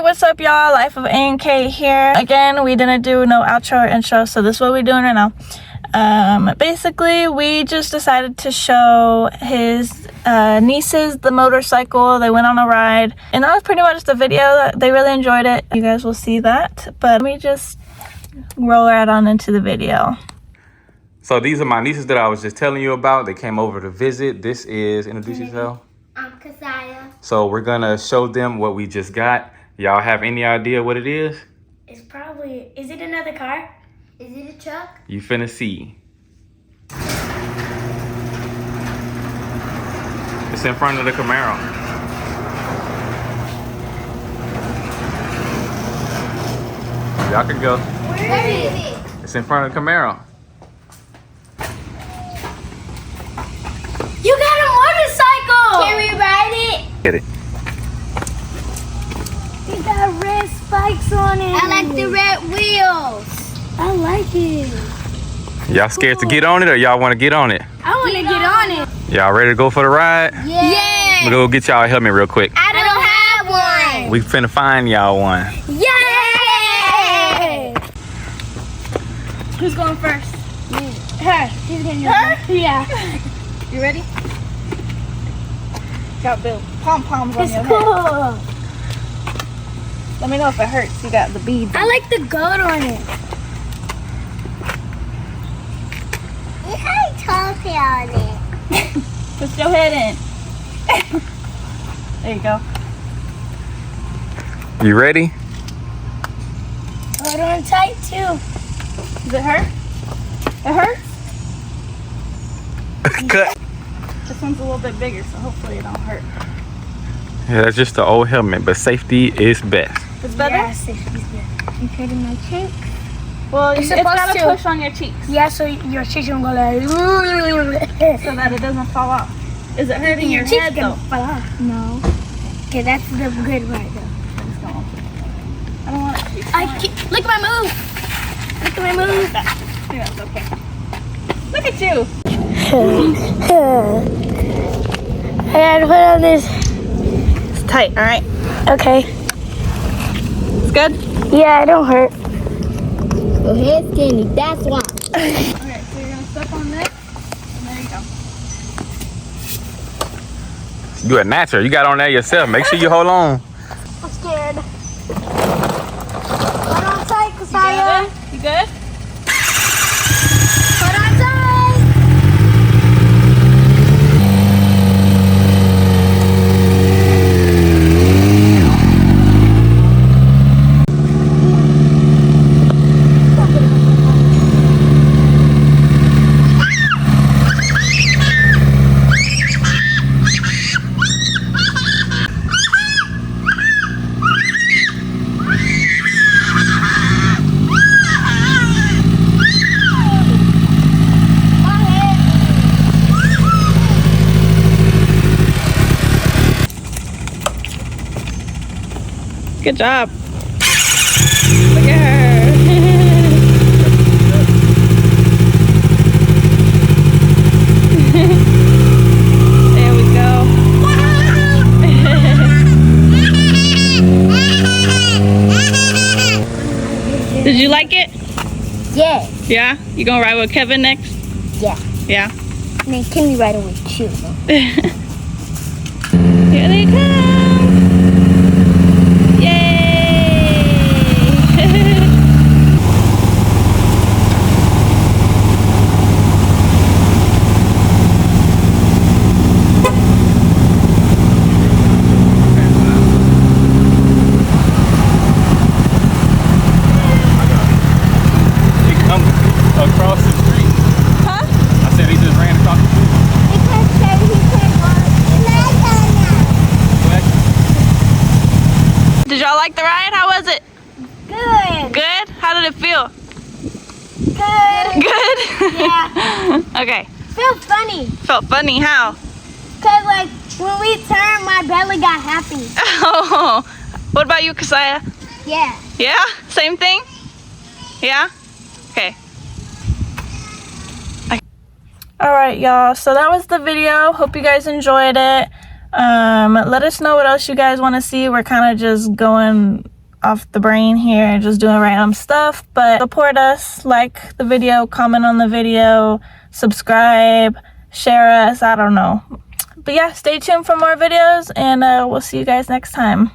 what's up, y'all? Life of A&K here. Again, we didn't do no outro or intro, so this is what we're doing right now. Basically, we just decided to show his nieces the motorcycle. They went on a ride, and that was pretty much the video. They really enjoyed it. You guys will see that, but let me just roll right on into the video. So these are my nieces that I was just telling you about. They came over to visit. This is, introduce yourself. I'm Kasaya. So we're gonna show them what we just got. Y'all have any idea what it is? It's probably, is it another car? Is it a truck? You finna see. It's in front of the Camaro. Y'all can go. Where is it? It's in front of the Camaro. You got a motorcycle! Can we ride it? Get it. It got red spikes on it. I like the red wheels. I like it. Y'all scared to get on it or y'all wanna get on it? I want to get on it. Y'all ready to go for the ride? Yeah. We'll go get y'all a helmet real quick. I don't have one. We finna find y'all one. Yay! Who's going first? Her. She's going to her? Yeah. You ready? Got the pom-poms on It's your cool. head. Let me know if it hurts. You got the beads. I like the goat on it. It has a toffee on it. Put your head in. There you go. You ready? Hold on tight too. Does it hurt? It hurts? Cut. This one's a little bit bigger, so hopefully it don't hurt. Yeah, that's just the old helmet, but safety is best. It's better? Yeah, safety's good. You put in my cheek? Well, It's it's supposed got to to. push on your cheeks Yeah, so your cheeks don't go like. so that it doesn't fall off. Is it hurting your cheeks head, gonna though? fall off. No. Okay, that's the good part, though. I don't want it to be Look at my move. Look at my move. I think that's okay. Look at you. I gotta put on this. It's tight, all right? Okay. It's good? Yeah, it don't hurt. Your head's skinny, that's why. Okay, so you're going to step on this, and there you go. You a natural. You got on there yourself. Make sure you hold on. I'm scared. Hold on tight, You Kasaya. good? You good? Hold on tight. Good job. Look at her. There we go. Did you like it? Yeah. Yeah? You gonna ride with Kevin next? Yeah. Yeah. And then Kimmy right away too. Here they come. Yay! He come across the street. Huh? I said he just ran across the street. Because he can't walk. Did y'all like the ride? How was it? Good. Good? How did it feel? Good. Good? Yeah. Okay. Feel funny. Felt funny. How? Cause like when we turned, my belly got happy. Oh. What about you, Kasaya? Yeah. Yeah? Same thing? Yeah? Okay. Alright, y'all. So that was the video. Hope you guys enjoyed it. Let us know what else you guys want to see. We're kind of just going off the brain here, just doing random stuff. But support us, like the video, comment on the video, subscribe, share us, I don't know. But yeah, stay tuned for more videos, and we'll see you guys next time.